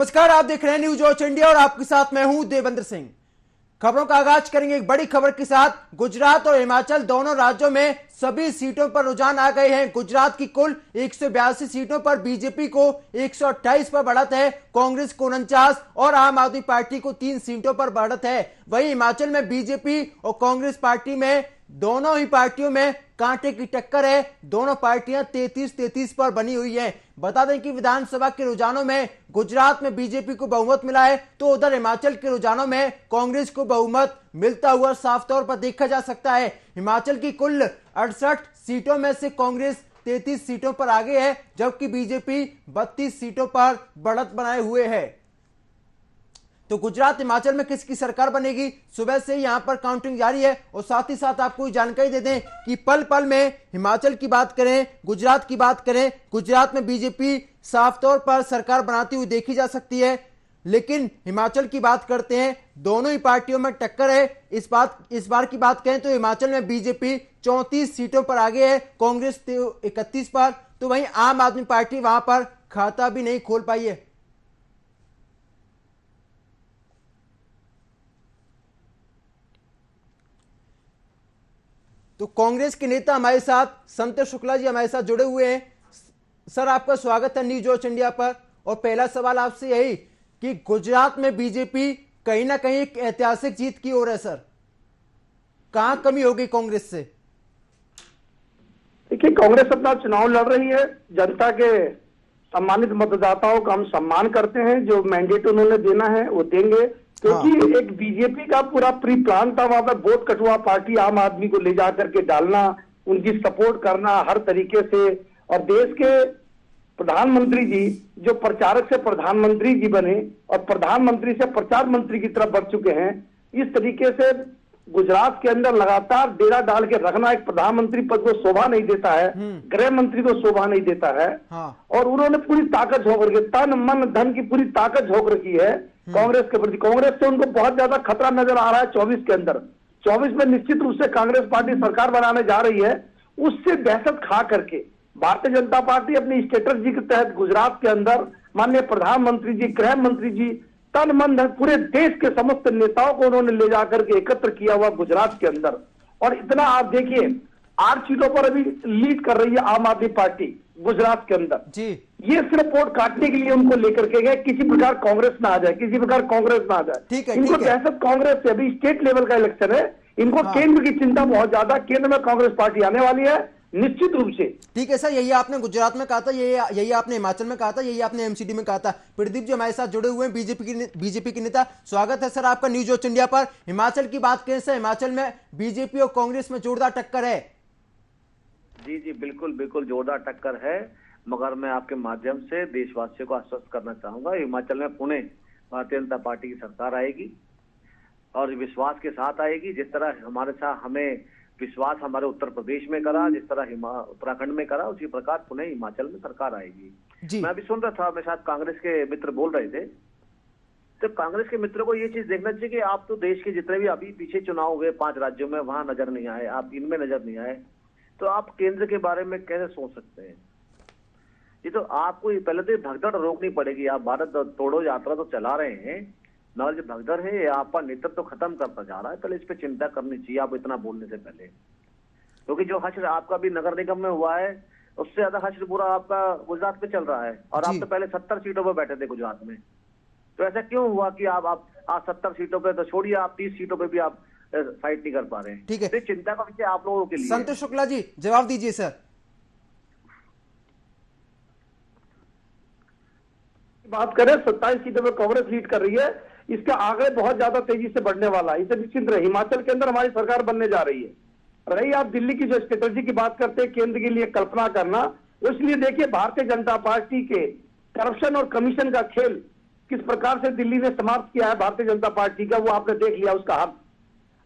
नमस्कार, आप देख रहे हैं न्यूज वॉच इंडिया और आपके साथ मैं हूं देवेंद्र सिंह। खबरों का आगाज करेंगे एक बड़ी खबर के साथ। गुजरात और हिमाचल दोनों राज्यों में सभी सीटों पर रुझान आ गए हैं। गुजरात की कुल 182 सीटों पर बीजेपी को 128 पर बढ़त है, कांग्रेस को 49 और आम आदमी पार्टी को 3 सीटों पर बढ़त है। वहीं हिमाचल में बीजेपी और कांग्रेस पार्टी में दोनों ही पार्टियों में कांटे की टक्कर है। दोनों पार्टियां 33-33 पर बनी हुई हैं। बता दें कि विधानसभा के रुझानों में गुजरात में बीजेपी को बहुमत मिला है, तो उधर हिमाचल के रुझानों में कांग्रेस को बहुमत मिलता हुआ साफ तौर पर देखा जा सकता है। हिमाचल की कुल 68 सीटों में से कांग्रेस 33 सीटों पर आगे है, जबकि बीजेपी 32 सीटों पर बढ़त बनाए हुए है। तो गुजरात हिमाचल में किसकी सरकार बनेगी, सुबह से यहां पर काउंटिंग जारी है। और साथ ही साथ आपको जानकारी दे दें कि पल पल में हिमाचल की बात करें, गुजरात की बात करें, गुजरात में बीजेपी साफ तौर पर सरकार बनाती हुई देखी जा सकती है, लेकिन हिमाचल की बात करते हैं, दोनों ही पार्टियों में टक्कर है। इस बार की बात करें तो हिमाचल में बीजेपी 34 सीटों पर आगे है, कांग्रेस 31 पर। तो वहीं आम आदमी पार्टी वहां पर खाता भी नहीं खोल पाई है। तो कांग्रेस के नेता हमारे साथ संतोष शुक्ला जी हमारे साथ जुड़े हुए हैं। सर, आपका स्वागत है न्यूज वॉच इंडिया पर। और पहला सवाल आपसे यही कि गुजरात में बीजेपी कहीं ना कहीं एक ऐतिहासिक जीत की ओर है सर, कहां कमी होगी कांग्रेस से? देखिए, कांग्रेस अपना चुनाव लड़ रही है। जनता के सम्मानित मतदाताओं का हम सम्मान करते हैं। जो मैंडेट उन्होंने देना है वो देंगे, क्योंकि एक बीजेपी का पूरा प्री प्लान था वहां पर वोट कटुआ पार्टी आम आदमी को ले जाकर के डालना, उनकी सपोर्ट करना हर तरीके से। और देश के प्रधानमंत्री जी जो प्रचारक से प्रधानमंत्री जी बने और प्रधानमंत्री से प्रचार मंत्री की तरफ बढ़ चुके हैं, इस तरीके से गुजरात के अंदर लगातार डेरा डाल के रखना एक प्रधानमंत्री पद को शोभा नहीं देता है, गृह मंत्री को शोभा नहीं देता है। और उन्होंने पूरी ताकत झोंक रखी है, तन मन धन की पूरी ताकत झोंक रखी है कांग्रेस के प्रति। कांग्रेस से उनको बहुत ज्यादा खतरा नजर आ रहा है 24 के अंदर। 24 में निश्चित रूप से कांग्रेस पार्टी सरकार बनाने जा रही है। उससे दहशत खा करके भारतीय जनता पार्टी अपनी स्ट्रेटजी के तहत गुजरात के अंदर माननीय प्रधानमंत्री जी, गृह मंत्री जी, तन मन धन पूरे देश के समस्त नेताओं को उन्होंने ले जाकर के एकत्र किया हुआ गुजरात के अंदर। और इतना आप देखिए, 8 सीटों पर अभी लीड कर रही है आम आदमी पार्टी गुजरात के अंदर जी। ये सिर्फ वोट काटने के लिए उनको लेकर के गए, किसी प्रकार कांग्रेस ना आ जाए, किसी प्रकार कांग्रेस ना आ जाए। ठीक है, इनको दहशत कांग्रेस से, अभी स्टेट लेवल का इलेक्शन है, इनको केंद्र की चिंता बहुत ज्यादा। केंद्र में कांग्रेस पार्टी आने वाली है निश्चित रूप से। ठीक है सर, यही आपने गुजरात में कहा था, यही आपने हिमाचल में कहा था, यही आपने एमसीडी में कहा था। प्रदीप जी हमारे साथ जुड़े हुए हैं, बीजेपी के नेता। स्वागत है सर आपका न्यूज वॉच इंडिया पर। हिमाचल की बात करें सर, हिमाचल में बीजेपी और कांग्रेस में जोरदार टक्कर है। जी जी, बिल्कुल बिल्कुल जोरदार टक्कर है। मगर मैं आपके माध्यम से देशवासियों को आश्वस्त करना चाहूंगा, हिमाचल में पुणे भारतीय जनता पार्टी की सरकार आएगी और विश्वास के साथ आएगी। जिस तरह हमारे साथ हमें विश्वास हमारे उत्तर प्रदेश में करा, जिस तरह उत्तराखंड में करा, उसी प्रकार पुणे हिमाचल में सरकार आएगी। मैं अभी सुन रहा था, मेरे साथ कांग्रेस के मित्र बोल रहे थे, तो कांग्रेस के मित्रों को ये चीज देखना चाहिए कि आप तो देश के जितने भी अभी पीछे चुनाव हुए 5 राज्यों में, वहां नजर नहीं आए, आप इनमें नजर नहीं आए, तो आप केंद्र के बारे में कैसे सोच सकते हैं? ये तो आपको पहले तो भगदड़ रोकनी पड़ेगी। आप भारत तोड़ो यात्रा तो चला रहे हैं, मगर जो भगदड़ है ये आपका नेतृत्व तो खत्म करता जा रहा है। पहले इस पे चिंता करनी चाहिए आप इतना बोलने से पहले, क्योंकि जो हश्र आपका भी नगर निगम में हुआ है उससे ज्यादा हश्र पूरा आपका गुजरात पे चल रहा है। और आप तो पहले 70 सीटों पर बैठे थे गुजरात में, तो ऐसा क्यों हुआ कि आप 70 सीटों पे तो छोड़िए, आप 30 सीटों पे भी आप फाइट नहीं कर पा रहे हैं? ठीक है, तो चिंता का विषय आप लोगों के लिए। संतोष शुक्ला जी जवाब दीजिए सर। बात करें 27 सीटों में कांग्रेस लीड कर रही है, इसका आगे बहुत ज्यादा तेजी से बढ़ने वाला है, इसे निश्चित रहे। हिमाचल के अंदर हमारी सरकार बनने जा रही है। रही आप दिल्ली की जो स्ट्रेटजी की बात करते हैं, केंद्र के लिए कल्पना करना, इसलिए देखिए भारतीय जनता पार्टी के करप्शन और कमीशन का खेल किस प्रकार से दिल्ली ने समाप्त किया है भारतीय जनता पार्टी का, वो आपने देख लिया उसका हक।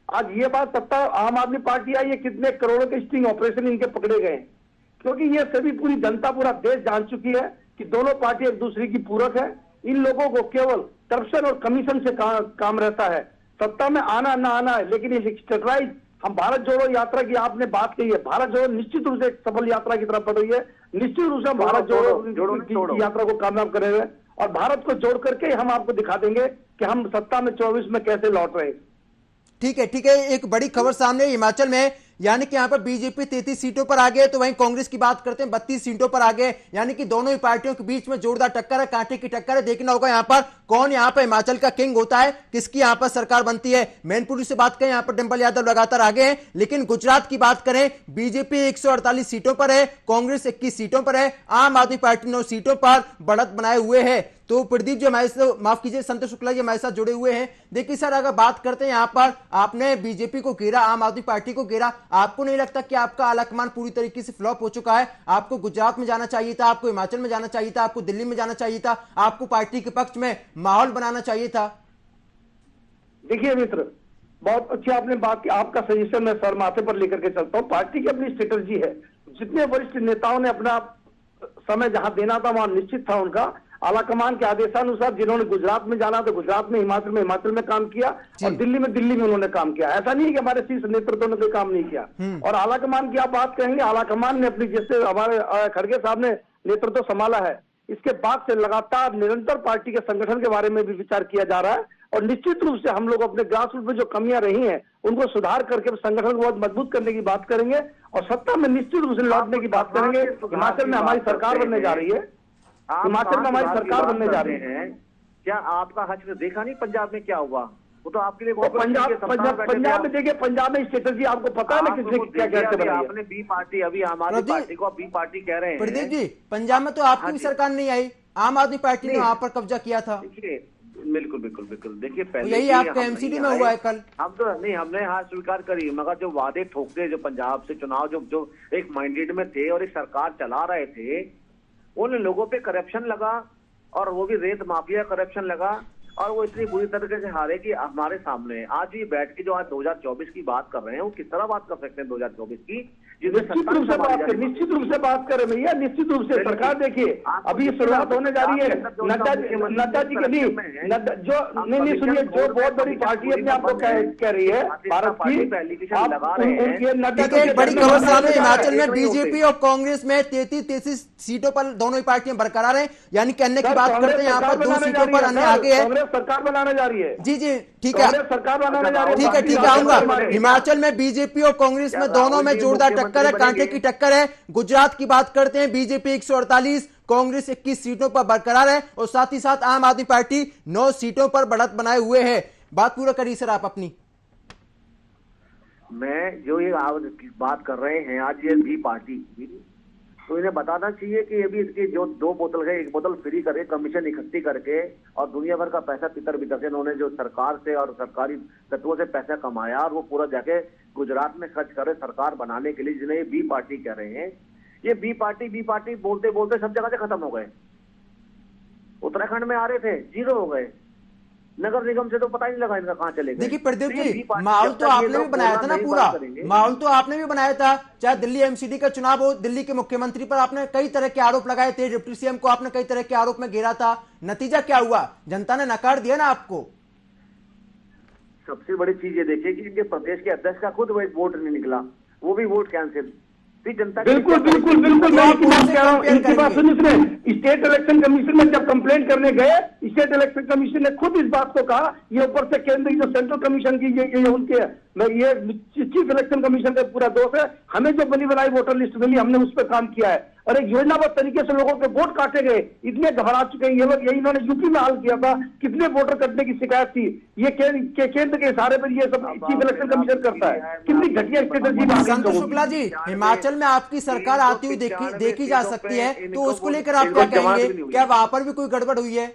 आज ये बात सत्ता आम आदमी पार्टी आई है, कितने करोड़ों के स्टिंग ऑपरेशन इनके पकड़े गए, क्योंकि ये सभी पूरी जनता पूरा देश जान चुकी है कि दोनों पार्टी एक दूसरे की पूरक है। इन लोगों को केवल करप्शन और कमीशन से काम रहता है, सत्ता में आना ना आना है। लेकिन ये स्ट्रेटराइज हम भारत जोड़ो यात्रा की आपने बात कही है, भारत जोड़ो निश्चित रूप से एक सफल यात्रा की तरफ बढ़ रही है। निश्चित रूप से हम भारत जोड़ो यात्रा को कामयाब करेंगे और भारत को जोड़ करके हम आपको दिखा देंगे कि हम सत्ता में 24 में कैसे लौट रहे हैं। ठीक है, एक बड़ी खबर सामने हिमाचल में, यानी कि यहां पर बीजेपी 33 सीटों पर आ गए, तो वहीं कांग्रेस की बात करते हैं 32 सीटों पर आ गए, यानी कि दोनों ही पार्टियों के बीच में जोरदार टक्कर है, कांटे की टक्कर है। देखना होगा यहां पर कौन यहां पर हिमाचल का किंग होता है, किसकी यहां पर सरकार बनती है। मैनपुरी से बात करें, यहां पर डिंपल यादव लगातार आगे हैं, लेकिन गुजरात की बात करें, बीजेपी 148 सीटों पर है, कांग्रेस 21 सीटों पर है, आम आदमी पार्टी 9 सीटों पर बढ़त बनाए हुए है। तो प्रदीप जी हमारे साथ, माफ कीजिए संतोष शुक्ला जी हमारे साथ जुड़े हुए हैं। देखिए सर, अगर बात करते हैं यहां पर, आपने बीजेपी को घेरा, आम आदमी पार्टी को घेरा, आपको नहीं लगता कि आपका आलाकमान पूरी तरीके से फ्लॉप हो चुका है? आपको गुजरात में जाना चाहिए था, आपको हिमाचल में जाना चाहिए था, आपको दिल्ली में जाना चाहिए था, आपको पार्टी के पक्ष में माहौल बनाना चाहिए था। देखिए मित्र, बहुत अच्छी आपने बात की, आपका सजेशन मैं सर माथे पर लेकर के चलता हूं। पार्टी की अपनी स्ट्रेटजी है, जितने वरिष्ठ नेताओं ने अपना समय जहां देना था वहां निश्चित था उनका, आलाकमान के आदेशानुसार जिन्होंने गुजरात में जाना तो गुजरात में, हिमाचल में काम किया, और दिल्ली में उन्होंने काम किया। ऐसा नहीं है कि हमारे शीर्ष नेतृत्व ने कोई काम नहीं किया। और आलाकमान की आप बात करेंगे, आलाकमान ने अपनी, जैसे हमारे खड़गे साहब ने नेतृत्व संभाला है, इसके बाद से लगातार निरंतर पार्टी के संगठन के बारे में भी विचार किया जा रहा है, और निश्चित रूप से हम लोग अपने ग्रास रूट में जो कमियां रही हैं उनको सुधार करके संगठन को बहुत मजबूत करने की बात करेंगे, और सत्ता में निश्चित रूप से लौटने की बात करेंगे। हिमाचल में हमारी सरकार बनने जा रही है, हिमाचल में हमारी सरकार बनने जा रही है। क्या आपका हश्र देखा नहीं पंजाब में क्या हुआ? वो तो आपके लिए पंजाब में देखिए, पंजाब में स्ट्रेटजी आपको पता है ना किसने क्या कहते हैं। आपने बी पार्टी, अभी आम आदमी पार्टी को बी पार्टी कह रहे हैं। प्रदीप जी, पंजाब में तो आपकी भी सरकार नहीं आई, आम आदमी पार्टी ने वहां पर कब्जा किया था। बिल्कुल बिल्कुल बिल्कुल। देखिए पहले यही आपके एमसीडी में हुआ है कल। हम तो नहीं, हमने हार स्वीकार करी, मगर जो वादे ठोके जो पंजाब से चुनाव जो एक माइंडेड में थे और एक सरकार चला रहे थे, उन लोगों पे करप्शन लगा, और वो भी रेत माफिया करप्शन लगा, और वो इतनी बुरी तरीके से हारे कि हमारे सामने आज ये बैठ के जो आज 2024 की बात कर रहे हैं, वो किस तरह बात कर सकते हैं 2024 की? निश्चित रूप से बात करें भैया, निश्चित रूप से सरकार देखिए अभी शुरुआत होने जा रही है। नड्डा जी के लिए जो नहीं सुनिए, जो बहुत बड़ी पार्टी अपने आपको कह रही है भारत की, एक बड़ी खबर सामने, हिमाचल में बीजेपी और कांग्रेस में 33 सीटों पर दोनों ही पार्टियां बरकरार हैं, यानी कि अन्य की बात करते हैं यहाँ पर 2 सीटों पर अन्य आगे है। कांग्रेस सरकार बनाने जा रही है। जी ठीक है, सरकार बनाने जा रही है। ठीक है आऊंगा। हिमाचल में बीजेपी और कांग्रेस में दोनों में जोरदार टक्कर है, कांटे की टक्कर है। गुजरात की बात करते हैं, बीजेपी 148, कांग्रेस 21 सीटों पर बरकरार है, और साथ ही साथ आम आदमी पार्टी 9 सीटों पर बढ़त बनाए हुए है। बात पूरा करिए सर आप अपनी। मैं जो ये बात कर रहे हैं आज ये भी पार्टी, तो इन्हें बताना चाहिए कि ये भी इसकी जो 2 बोतल है, 1 बोतल फ्री करके कमीशन इकट्ठी करके और दुनिया भर का पैसा तितर बितर के इन्होंने जो सरकार से और सरकारी तत्वों से पैसा कमाया, और वो पूरा जाके गुजरात में खर्च करे सरकार बनाने के लिए, जिन्हें ये बी पार्टी कह रहे हैं। ये बी पार्टी बोलते बोलते सब जगह से खत्म हो गए। उत्तराखंड में आ रहे थे, 0 हो गए। नगर निगम से तो पता ही नहीं लगा इनका कहां चले गए। देखिए प्रदीप जी, माहौल तो आपने भी बनाया था ना, पूरा माहौल तो आपने भी बनाया था। चाहे दिल्ली एमसीडी का चुनाव हो, दिल्ली के मुख्यमंत्री पर आपने कई तरह के आरोप लगाए थे, डिप्टी सीएम को आपने कई तरह के आरोप में घेरा था। नतीजा क्या हुआ? जनता ने नकार दिया ना आपको। सबसे बड़ी चीज ये देखिए कि इनके प्रदेश के अध्यक्ष का खुद वोट नहीं निकला, वो भी वोट कैंसिल। जनता बिल्कुल मैं आपकी बात कह रहा हूँ, इनकी बात सुनिए। स्टेट इलेक्शन कमीशन में जब कंप्लेंट करने गए, स्टेट इलेक्शन कमीशन ने खुद इस बात को कहा, ये ऊपर से केंद्रीय जो सेंट्रल कमीशन की ये उनके ये चीफ इलेक्शन कमीशन का पूरा दोष है। हमें जो बनी बनाई वोटर लिस्ट मिली, हमने उस पर काम किया है, और एक योजनाबद्ध तरीके से लोगों के वोट काटे गए। इतने घबरा चुके हैं ये लोग। यही इन्होंने यूपी में हाल किया था, कितने वोटर कटने की शिकायत थी। ये केंद्र के इशारे पर ये सब चीफ इलेक्शन कमीशन करता है। कितनी घटिया स्ट्रेटजी। संतोष शुक्ला जी, हिमाचल में आपकी सरकार आती हुई देखी जा सकती है, तो उसको लेकर आप क्या कहेंगे? क्या वहां पर भी कोई गड़बड़ हुई है?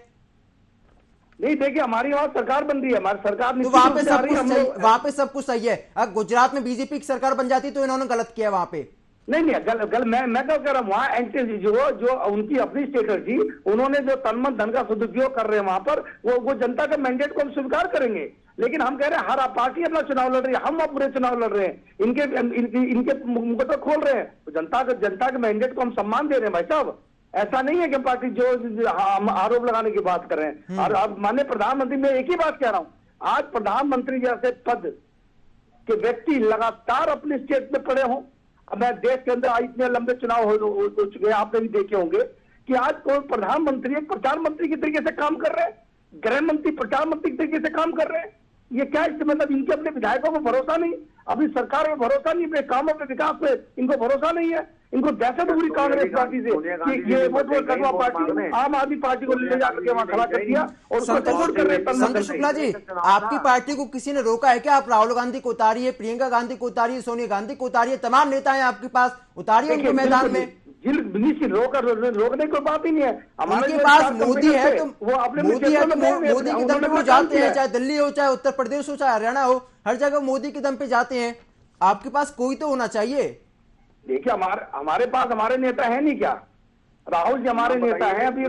नहीं देखिए, हमारी वहां सरकार बन रही है, हमारी सरकार तो वहां पे सब कुछ सही है। अगर गुजरात में बीजेपी की सरकार बन जाती तो इन्होंने गलत किया वहां पे। नहीं मैं तो कह रहा हूँ, वहाँ एंटी जो उनकी अपनी स्ट्रेटजी, उन्होंने जो तन मन धन का सदुपयोग कर रहे हैं वहां पर, वो जनता के मैंडेट को हम स्वीकार करेंगे। लेकिन हम कह रहे हैं हर पार्टी अपना चुनाव लड़ रही है, हम पूरे चुनाव लड़ रहे हैं, इनके मुकदमे खोल रहे हैं, तो जनता के मैंडेट को हम सम्मान दे रहे हैं भाई साहब। ऐसा नहीं है कि पार्टी जो हम आरोप लगाने की बात कर रहे हैं। और अब माननीय प्रधानमंत्री, मैं एक ही बात कह रहा हूं, आज प्रधानमंत्री जैसे पद के व्यक्ति लगातार अपने स्टेट में पड़े हों। अब मैं देश के अंदर इतने लंबे चुनाव हो चुके हैं, आपने भी देखे होंगे कि आज कोई प्रधानमंत्री एक प्रचार मंत्री के तरीके से काम कर रहे हैं, गृह मंत्री प्रचार मंत्री के तरीके से काम कर रहे हैं। ये क्या इससे मतलब इनके अपने विधायकों को भरोसा नहीं, अपनी सरकार में भरोसा नहीं, अपने कामों पे विकास पे इनको भरोसा नहीं है। इनको दहशत हुई कांग्रेस पार्टी से कि ये वो कदवा पार्टी आम आदमी पार्टी को ले जाकर के वहां खड़ा कर दिया और उसको सपोर्ट कर रहे हैं। संतोष शुक्ला जी, आपकी पार्टी को किसी ने रोका है क्या? आप राहुल गांधी को उतारिए, प्रियंका गांधी को उतारिए, सोनिया गांधी को उतारिए, तमाम नेता हैं आपके पास, उतारिए उनको मैदान में। रोकने की बात ही नहीं है। हमारे पास मोदी है तो वो अपने मोदी के दम पे वो जाते हैं, चाहे दिल्ली हो, चाहे उत्तर प्रदेश हो, चाहे हरियाणा हो, हर जगह मोदी के दम पे जाते हैं। आपके पास कोई तो होना चाहिए। देखिए हमारे पास हमारे नेता है नहीं क्या? राहुल जी हमारे नेता हैं, अभी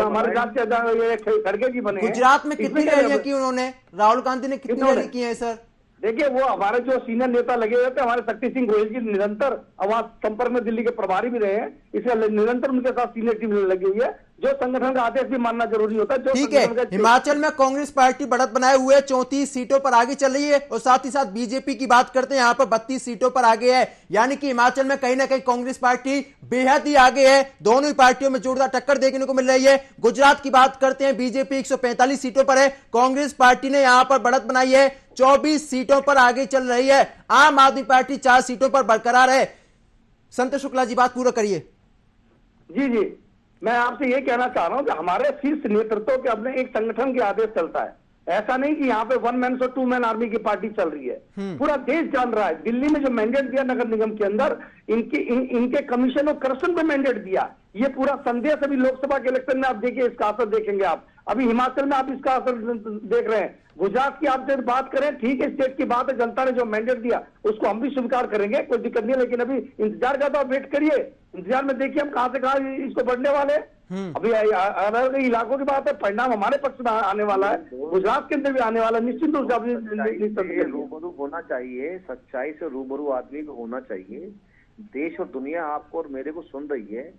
हमारे साथ खड़गे जी बने। गुजरात में कितनी रैलियां की उन्होंने? राहुल गांधी ने कितनी रैली की है सर? देखिए वो हमारे जो सीनियर नेता लगे हुए थे, हमारे शक्ति सिंह गोयल जी निरंतर वहां संपर्क में दिल्ली के प्रभारी भी रहे हैं, इसलिए निरंतर उनके साथ सीनियर टीम लगी हुई है। जो संगठन का आदेश भी मानना जरूरी होता है। ठीक है, हिमाचल में कांग्रेस पार्टी बढ़त बनाए हुए 34 सीटों पर आगे चल रही है और साथ ही साथ बीजेपी की बात करते हैं, यहाँ पर 32 सीटों पर आगे है। यानी कि हिमाचल में कहीं ना कहीं कांग्रेस पार्टी बेहद ही आगे है। दोनों ही पार्टियों में जोरदार टक्कर देखने को मिल रही है। गुजरात की बात करते हैं, बीजेपी 145 सीटों पर है, कांग्रेस पार्टी ने यहां पर बढ़त बनाई है, 24 सीटों पर आगे चल रही है। आम आदमी पार्टी 4 सीटों पर बरकरार है। संतोष शुक्ला जी बात पूरा करिए। जी मैं आपसे ये कहना चाह रहा हूं कि हमारे शीर्ष नेतृत्व के अपने एक संगठन के आदेश चलता है। ऐसा नहीं कि यहाँ पे 1 मैन और 2 मैन आर्मी की पार्टी चल रही है। पूरा देश जान रहा है। दिल्ली में जो मैंडेट दिया नगर निगम के अंदर, इनके कमीशन ऑफ करप्शन पे मैंडेट दिया। ये पूरा संदेश अभी लोकसभा के इलेक्शन में आप देखिए, इसका असर देखेंगे आप। अभी हिमाचल में आप इसका असर देख रहे हैं। गुजरात की आप जब बात करें, ठीक है, स्टेट की बात है, जनता ने जो मैंडेट दिया उसको हम भी स्वीकार करेंगे, कोई दिक्कत नहीं है। लेकिन अभी इंतजार का तो आप वेट करिए, इंतजार में देखिए हम कहां से कहां इसको बढ़ने वाले हैं। अभी अलग इलाकों की बात है, परिणाम हमारे पक्ष में आने वाला है, गुजरात के अंदर भी आने वाला है। निश्चित रूप से रूबरू होना चाहिए, सच्चाई से रूबरू आदमी को होना चाहिए। देश और दुनिया आपको और मेरे को सुन रही है।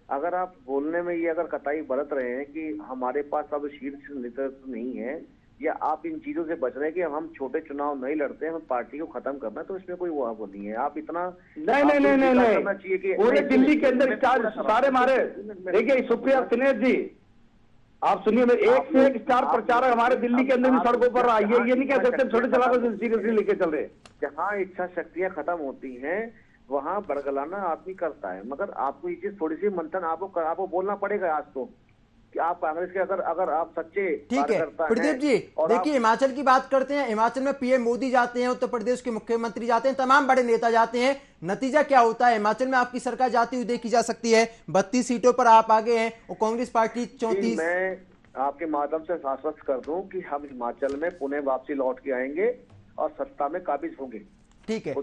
अगर आप बोलने में ये अगर कताई बरत रहे हैं कि हमारे पास अब शीर्ष नेतृत्व नहीं है, या आप इन चीजों से बच रहे हैं कि हम छोटे चुनाव नहीं लड़ते हैं, हम पार्टी को खत्म करना है, तो इसमें कोई वो नहीं है। आप इतना नहीं चाहिए कि पूरे दिल्ली के अंदर स्टार सारे मारे। देखिए सुप्रिया सिन्हा जी, आप सुनिए, एक से एक स्टार प्रचारक हमारे दिल्ली के अंदर भी सड़कों पर आई है। ये नहीं कह सकते छोटे चला सीरियसली लेके चल रहे। जहाँ इच्छा शक्तियां खत्म होती हैं वहां बरगलाना आदमी करता है, मगर आपको ये चीज थोड़ी सी मंथन आपको बोलना पड़ेगा आज तो कि आप कांग्रेस के अगर आप सच्चे ठीक है। प्रदीप जी देखिए, हिमाचल की बात करते हैं, हिमाचल में पीएम मोदी जाते हैं, उत्तर प्रदेश के मुख्यमंत्री जाते हैं, तमाम बड़े नेता जाते हैं। नतीजा क्या होता है? हिमाचल में आपकी सरकार जाती हुई देखी जा सकती है, 32 सीटों पर आप आगे हैं और कांग्रेस पार्टी 34। मैं आपके माध्यम से आश्वस्त कर दूं कि हम हिमाचल में पुणे वापसी लौट के आएंगे और सत्ता में काबिज होंगे। ठीक है,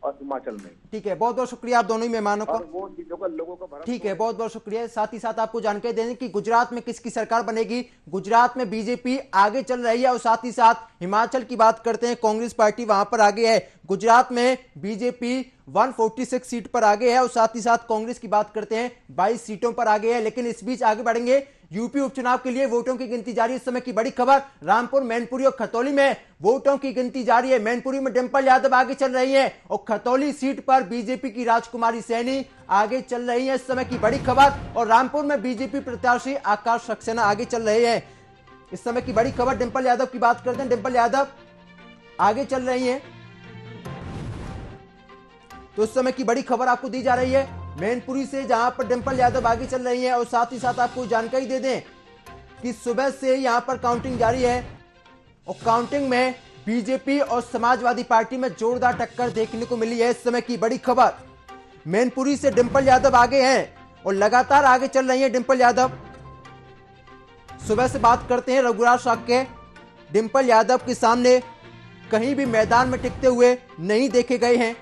और हिमाचल में। ठीक है, बहुत बहुत शुक्रिया आप दोनों ही मेहमानों का। वो चीजों का लोगों को ठीक है, बहुत बहुत शुक्रिया। साथ ही साथ आपको जानकारी देने कि गुजरात में किसकी सरकार बनेगी। गुजरात में बीजेपी आगे चल रही है और साथ ही साथ हिमाचल की बात करते हैं, कांग्रेस पार्टी वहां पर आगे है। गुजरात में बीजेपी 146 सीट पर आगे है और साथ ही साथ कांग्रेस की बात करते हैं 22 सीटों पर आगे है। लेकिन इस बीच आगे बढ़ेंगे, यूपी उपचुनाव के लिए वोटों की गिनती जारी है। इस समय की बड़ी खबर, रामपुर, मैनपुरी और खतौली में वोटों की गिनती जारी है। मैनपुरी में डिंपल यादव आगे चल रही हैं और खतौली सीट पर बीजेपी की राजकुमारी सैनी आगे चल रही है। इस समय की बड़ी खबर, और रामपुर में बीजेपी प्रत्याशी आकाश सक्सेना आगे चल रहे हैं। इस समय की बड़ी खबर, डिंपल यादव की बात करते हैं, डिंपल यादव आगे चल रही हैं। तो इस समय की बड़ी खबर आपको दी जा रही है मैनपुरी से, जहां पर डिंपल यादव आगे चल रही है। और साथ ही साथ आपको जानकारी दे दें कि सुबह से यहां पर काउंटिंग जारी है और काउंटिंग में बीजेपी और समाजवादी पार्टी में जोरदार टक्कर देखने को मिली है। इस समय की बड़ी खबर, मैनपुरी से डिंपल यादव आगे हैं और लगातार आगे चल रही है डिंपल यादव। सुबह से बात करते हैं रघुराज साक्य, डिंपल यादव के सामने कहीं भी मैदान में टिकते हुए नहीं देखे गए हैं,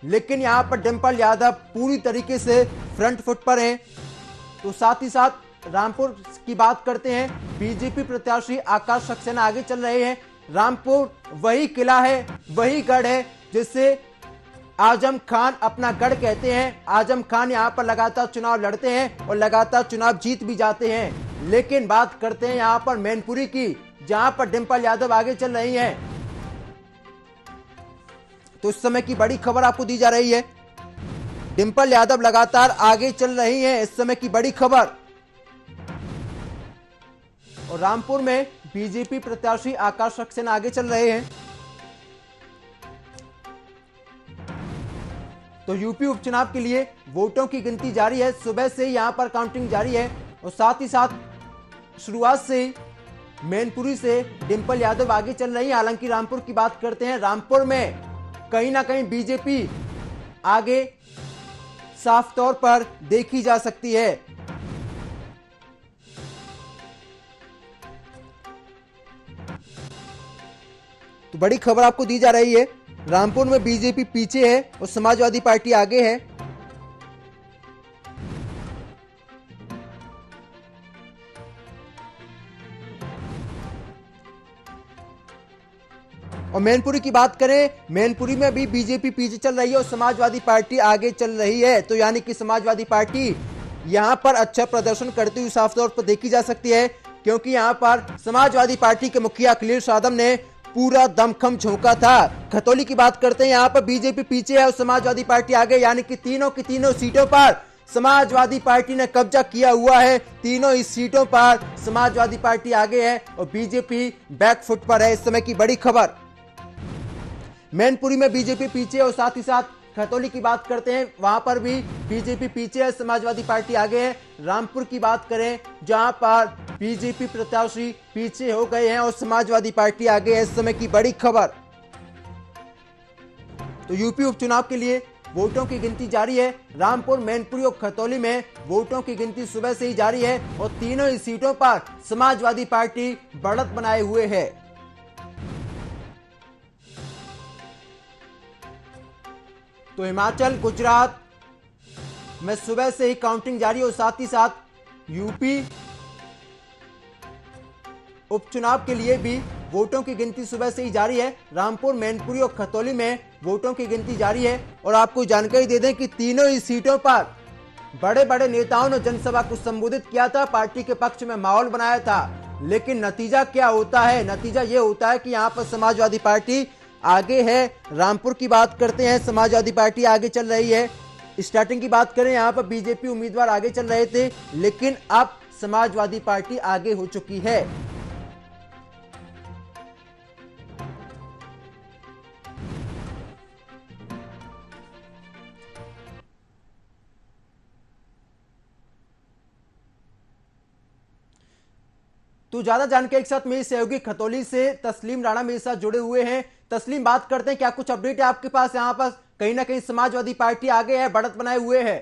लेकिन यहां पर डिंपल यादव पूरी तरीके से फ्रंट फुट पर हैं। तो साथ ही साथ रामपुर की बात करते हैं, बीजेपी प्रत्याशी आकाश सक्सेना आगे चल रहे हैं। रामपुर वही किला है, वही गढ़ है जिससे आजम खान अपना गढ़ कहते हैं। आजम खान यहां पर लगातार चुनाव लड़ते हैं और लगातार चुनाव जीत भी जाते हैं। लेकिन बात करते हैं यहां पर मैनपुरी की, जहां पर डिंपल यादव आगे चल रही हैं। तो इस समय की बड़ी खबर आपको दी जा रही है, डिंपल यादव लगातार आगे चल रही हैं। इस समय की बड़ी खबर, और रामपुर में बीजेपी प्रत्याशी आकाश सक्सेना आगे चल रहे हैं। तो यूपी उपचुनाव के लिए वोटों की गिनती जारी है। सुबह से यहां पर काउंटिंग जारी है और साथ ही साथ शुरुआत से मैनपुरी से डिंपल यादव आगे चल रही है। हालांकि रामपुर की बात करते हैं, रामपुर में कहीं ना कहीं बीजेपी आगे साफ तौर पर देखी जा सकती है। तो बड़ी खबर आपको दी जा रही है, रामपुर में बीजेपी पीछे है और समाजवादी पार्टी आगे है। और मैनपुरी की बात करें, मैनपुरी में भी बीजेपी पीछे चल रही है और समाजवादी पार्टी आगे चल रही है। तो यानी कि समाजवादी पार्टी यहां पर अच्छा प्रदर्शन करती हुई साफ तौर पर देखी जा सकती है, क्योंकि यहां पर समाजवादी पार्टी के मुखिया अखिलेश यादव ने पूरा दमखम झोंका था। खतौली की बात करते हैं, यहां पर बीजेपी पीछे है और समाजवादी पार्टी आगे, यानी कि तीनों की तीनों सीटों पर समाजवादी पार्टी ने कब्जा किया हुआ है। तीनों ही सीटों पर समाजवादी पार्टी आगे है और बीजेपी बैकफुट पर है। इस समय की बड़ी खबर, मैनपुरी में बीजेपी पीछे और साथ ही साथ खतौली की बात करते हैं, वहां पर भी बीजेपी पीछे है, समाजवादी पार्टी आगे है। रामपुर की बात करें, जहां पर बीजेपी प्रत्याशी पीछे हो गए हैं और समाजवादी पार्टी आगे है। इस समय की बड़ी खबर। तो यूपी उपचुनाव के लिए वोटों की गिनती जारी है। रामपुर, मैनपुरी और खतौली में वोटों की गिनती सुबह से ही जारी है और तीनों ही सीटों पर समाजवादी पार्टी बढ़त बनाए हुए है। तो हिमाचल, गुजरात में सुबह से ही काउंटिंग जारी और साथ ही साथ यूपी उपचुनाव के लिए भी वोटों की गिनती सुबह से ही जारी है। रामपुर, मैनपुरी और खतौली में वोटों की गिनती जारी है। और आपको जानकारी दे दें कि तीनों ही सीटों पर बड़े बड़े नेताओं ने जनसभा को संबोधित किया था, पार्टी के पक्ष में माहौल बनाया था। लेकिन नतीजा क्या होता है? नतीजा यह होता है कि यहां पर समाजवादी पार्टी आगे है। रामपुर की बात करते हैं, समाजवादी पार्टी आगे चल रही है। स्टार्टिंग की बात करें, यहां पर बीजेपी उम्मीदवार आगे चल रहे थे, लेकिन अब समाजवादी पार्टी आगे हो चुकी है। तो ज्यादा जानकारी के साथ मेरी सहयोगी खतौली से तस्लीम राणा मेरे साथ जुड़े हुए हैं। तस्लीम, बात करते हैं, क्या कुछ अपडेट है आपके पास? यहाँ पर कहीं ना कहीं समाजवादी पार्टी आगे है, बढ़त बनाए हुए है।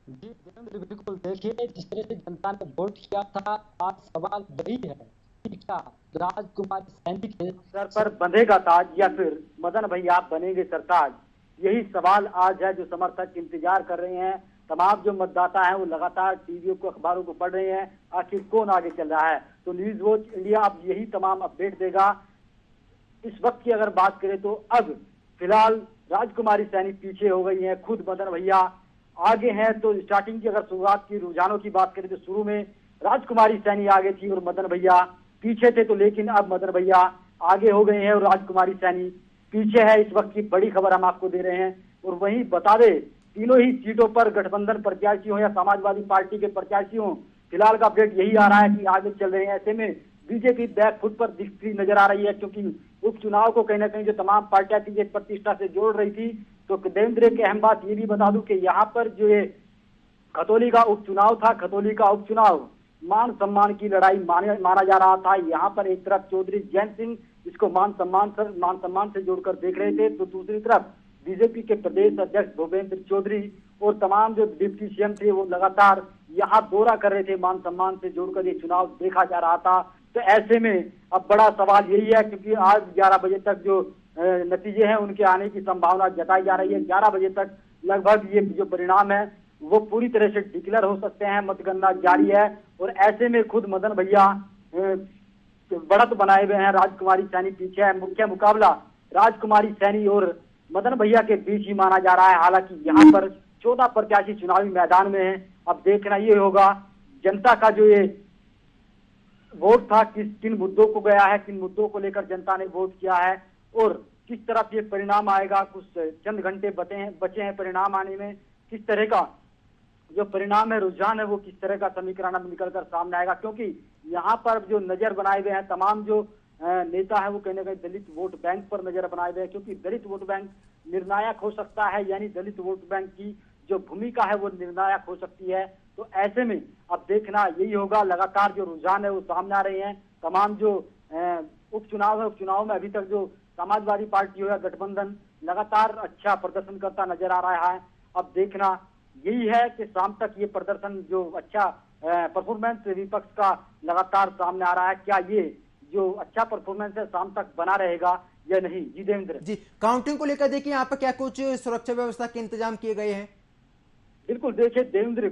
जी बिल्कुल, देखिए जिस तरह से जनता ने वोट किया था, आज सवाल वही है कि क्या राजकुमार सैनी के सर पर बंधेगा ताज या फिर मदन भैया आप बनेंगे सरताज? यही सवाल आज है जो समर्थक इंतजार कर रहे हैं। तमाम जो मतदाता हैं वो लगातार टीवी को, अखबारों को पढ़ रहे हैं, आखिर कौन आगे चल रहा है। तो न्यूज वॉच इंडिया अब यही तमाम अपडेट देगा। इस वक्त की अगर बात करें तो अब फिलहाल राजकुमारी सैनी पीछे हो गई हैं, खुद मदन भैया आगे हैं। तो स्टार्टिंग की अगर शुरुआत की रुझानों की बात करें तो शुरू में राजकुमारी सैनी आगे थी और मदन भैया पीछे थे। तो लेकिन अब मदन भैया आगे हो गए हैं और राजकुमारी सैनी पीछे है। इस वक्त की बड़ी खबर हम आपको दे रहे हैं। और वहीं बता दें, तीनों ही सीटों पर गठबंधन प्रत्याशी हो या समाजवादी पार्टी के प्रत्याशी हो, फिलहाल का अपडेट यही आ रहा है कि आगे चल रहे हैं। ऐसे में बीजेपी बैकफुट पर दिखती नजर आ रही है, क्योंकि उपचुनाव को कहीं ना कहीं जो तमाम पार्टियां थी एक प्रतिष्ठा से जोड़ रही थी। तो देवेंद्र की अहम बात ये भी बता दूं कि यहाँ पर जो ये खतौली का उपचुनाव था, खतौली का उपचुनाव मान सम्मान की लड़ाई माना जा रहा था। यहाँ पर एक तरफ चौधरी जैन सिंह इसको मान सम्मान से जोड़कर देख रहे थे, तो दूसरी तरफ बीजेपी के प्रदेश अध्यक्ष भूपेंद्र चौधरी और तमाम जो डिप्टी सीएम थे वो लगातार यहाँ दौरा कर रहे थे। मान सम्मान से जोड़कर ये चुनाव देखा जा रहा था। तो ऐसे में अब बड़ा सवाल यही है, क्योंकि आज 11 बजे तक जो नतीजे हैं उनके आने की संभावना जताई जा रही है। 11 बजे तक लगभग ये जो परिणाम है वो पूरी तरह से डिक्लेयर हो सकते हैं। मतगणना जारी है और ऐसे में खुद मदन भैया बढ़त बनाए हुए हैं, राजकुमारी सैनी पीछे है। मुख्य मुकाबला राजकुमारी सैनी और मदन भैया के बीच ही माना जा रहा है। हालांकि यहाँ पर 14 प्रत्याशी चुनावी मैदान में हैं। अब देखना ये होगा जनता का जो ये वोट था किन मुद्दों को गया है, किन मुद्दों को लेकर जनता ने वोट किया है और किस तरफ ये परिणाम आएगा। कुछ चंद घंटे बचे हैं परिणाम आने में। किस तरह का जो परिणाम है, रुझान है, वो किस तरह का समीकरण अब निकल कर सामने आएगा। क्योंकि यहाँ पर जो नजर बनाए हुए हैं तमाम जो नेता है वो कहीं ना कहीं दलित वोट बैंक पर नजर बनाए हुए हैं, क्योंकि दलित वोट बैंक निर्णायक हो सकता है, यानी दलित वोट बैंक की जो भूमिका है वो निर्णायक हो सकती है। तो ऐसे में अब देखना यही होगा, लगातार जो रुझान है वो सामने आ रहे हैं। तमाम जो उपचुनाव है, उपचुनाव में अभी तक जो समाजवादी पार्टी हो या गठबंधन लगातार अच्छा प्रदर्शन करता नजर आ रहा है। अब देखना यही है कि शाम तक ये प्रदर्शन जो अच्छा परफॉर्मेंस विपक्ष का लगातार सामने आ रहा है, क्या ये जो अच्छा परफॉर्मेंस है शाम तक बना रहेगा या नहीं। जी देवेंद्र जी, काउंटिंग को लेकर देखिए यहाँ पर क्या कुछ सुरक्षा व्यवस्था के इंतजाम किए गए हैं? बिल्कुल, देखिए देवेंद्र,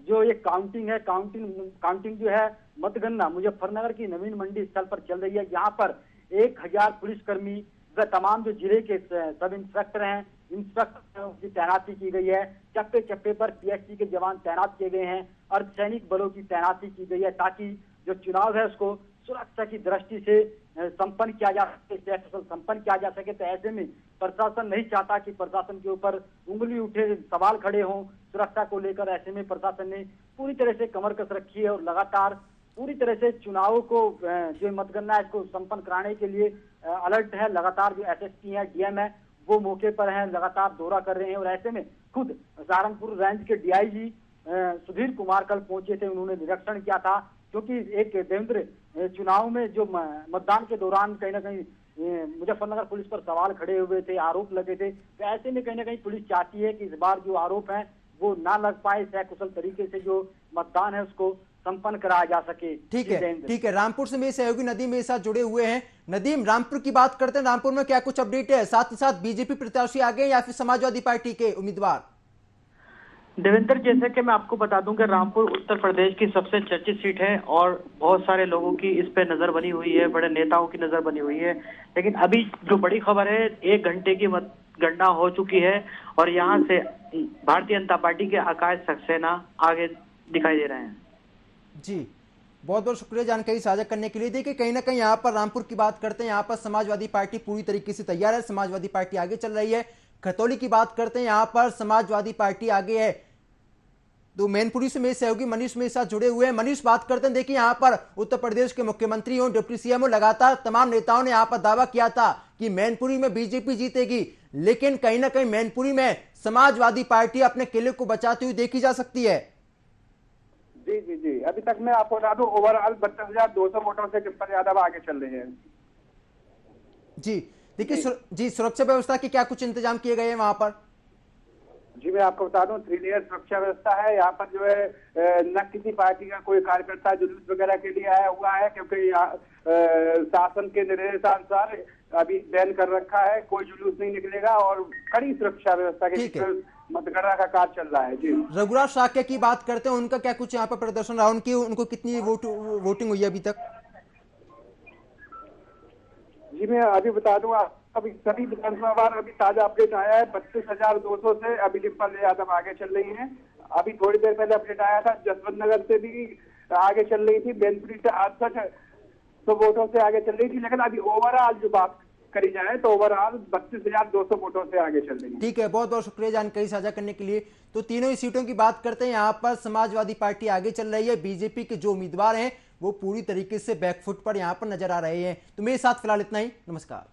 जो ये काउंटिंग है, काउंटिंग जो है मतगणना मुजफ्फरनगर की नवीन मंडी स्थल पर चल रही है। यहाँ पर 1000 पुलिसकर्मी व तमाम जो जिले के सब इंस्पेक्टर हैं, इंस्पेक्टर की तैनाती की गई है। चप्पे चप्पे पर पीएससी के जवान तैनात किए गए हैं, अर्धसैनिक बलों की तैनाती की गई है, ताकि जो चुनाव है उसको सुरक्षा की दृष्टि से संपन्न किया जा सके, संपन्न किया जा सके। तो ऐसे में प्रशासन नहीं चाहता कि प्रशासन के ऊपर उंगली उठे, सवाल खड़े हों सुरक्षा को लेकर। ऐसे में प्रशासन ने पूरी तरह से कमर कस रखी है और लगातार पूरी तरह से चुनावों को जो मतगणना है इसको संपन्न कराने के लिए अलर्ट है। लगातार जो एसएसपी है, डीएम है, वो मौके पर हैं, लगातार दौरा कर रहे हैं। और ऐसे में खुद सहारनपुर रेंज के डीआईजी सुधीर कुमार कल पहुंचे थे, उन्होंने निरीक्षण किया था। क्योंकि एक देवेंद्र चुनाव में जो मतदान के दौरान कहीं ना कहीं मुजफ्फरनगर पुलिस पर सवाल खड़े हुए थे, आरोप लगे थे। तो ऐसे में कहीं ना कहीं पुलिस चाहती है कि इस बार जो आरोप है वो ना लग पाए, सकुशल तरीके से जो मतदान है उसको संपन्न कराया जा सके। ठीक है, ठीक है। रामपुर से मेरे सहयोगी नदीम मेरे साथ जुड़े हुए हैं। नदीम, रामपुर की बात करते हैं, रामपुर में क्या कुछ अपडेट है? साथ ही साथ बीजेपी प्रत्याशी आगे या फिर समाजवादी पार्टी के उम्मीदवार? देवेंद्र, जैसे कि मैं आपको बता दूं कि रामपुर उत्तर प्रदेश की सबसे चर्चित सीट है और बहुत सारे लोगों की इस पे नजर बनी हुई है, बड़े नेताओं की नजर बनी हुई है। लेकिन अभी जो बड़ी खबर है, 1 घंटे की मतगणना हो चुकी है और यहाँ से भारतीय जनता पार्टी के आकाश सक्सेना आगे दिखाई दे रहे हैं। जी, बहुत बहुत शुक्रिया जानकारी साझा करने के लिए। देखिए, कहीं ना कहीं यहाँ पर रामपुर की बात करते हैं, यहाँ पर समाजवादी पार्टी पूरी तरीके से तैयार है, समाजवादी पार्टी आगे चल रही है। खतौली की बात करते हैं, यहाँ पर समाजवादी पार्टी आगे है। तो मैनपुरी से मेरे सहयोगी मनीष मेरे साथ जुड़े हुए हैं। मनीष, बात करते हैं, देखिए यहाँ पर उत्तर प्रदेश के मुख्यमंत्री हो, डिप्टी सीएम हो, लगातार तमाम नेताओं ने यहाँ पर दावा किया था कि मैनपुरी में बीजेपी जीतेगी, लेकिन कहीं ना कहीं मैनपुरी में समाजवादी पार्टी अपने किले को बचाती हुई देखी जा सकती है। जी जी जी, अभी तक मैं आपको बता दूं ओवरऑल 32,200 वोटों से डिम्पल यादव आगे चल रहे हैं। जी, देखिए जी, सुरक्षा व्यवस्था के क्या कुछ इंतजाम किए गए हैं वहां पर? जी, मैं आपको बता दूं 3 लेयर सुरक्षा व्यवस्था है। यहाँ पर जो है न किसी पार्टी का कोई कार्यकर्ता जुलूस वगैरह के लिए आया हुआ है, क्योंकि शासन के निर्देशानुसार अभी बैन कर रखा है, कोई जुलूस नहीं निकलेगा और कड़ी सुरक्षा व्यवस्था के मतगणना का कार्य चल रहा है। जी, रघुराज शाक्य की बात करते हैं, उनका क्या कुछ यहाँ पर प्रदर्शन रहा? उनको कितनी वोटिंग हुई अभी तक? जी, मैं अभी बता दूं अभी सभी विधानसभा वार अभी ताजा अपडेट आया है। 32,200 से अभी डिम्पल यादव आगे चल रही हैं। अभी थोड़ी देर पहले अपडेट आया था जसवंत नगर से भी आगे चल रही थी, बेनपुरी से 68 वोटों से आगे चल रही थी। लेकिन अभी ओवरऑल जो बात करी जाए तो ओवरऑल 32,200 वोटों से आगे चल रही है। ठीक है, बहुत बहुत शुक्रिया जानकारी साझा करने के लिए। तो तीनों ही सीटों की बात करते हैं, यहाँ पर समाजवादी पार्टी आगे चल रही है, बीजेपी के जो उम्मीदवार हैं वो पूरी तरीके से बैकफुट पर यहाँ पर नजर आ रहे हैं। तो मेरे साथ फिलहाल इतना ही, नमस्कार।